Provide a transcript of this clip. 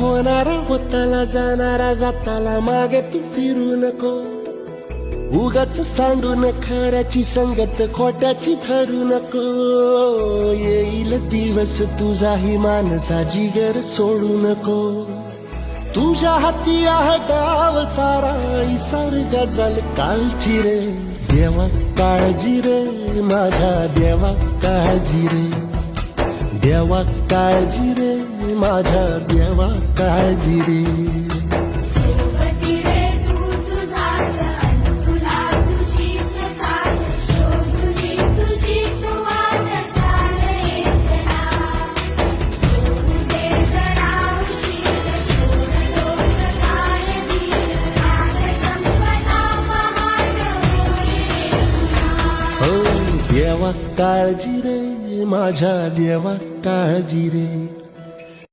होणारा होताला जाणारा जाताला मागे तू फिरू नको. उगाच सांडून खऱ्याची संगत खोट्याची ठरू नको. येईल दिवस तुझाही मानसा जिगर सोडू नको. तुझ्या हाती आहे गाव सारा इसार गजल काळजी रे. देवा काळजी रे माझ्या देवा काळजी रे. देवा काळजी रे माझ्या देवा काळजी रे. सोबती रे तू तुझाच अन तुला तुझीच साथ शोधुनी तुझी तू वाट चाल एकला. सोडू दे जरा उशीर सोड दोष काय वीर राग संपला पहाट होईल पुन्हा. हो देवा काळजी रे माझ्या देवा काळजी रे.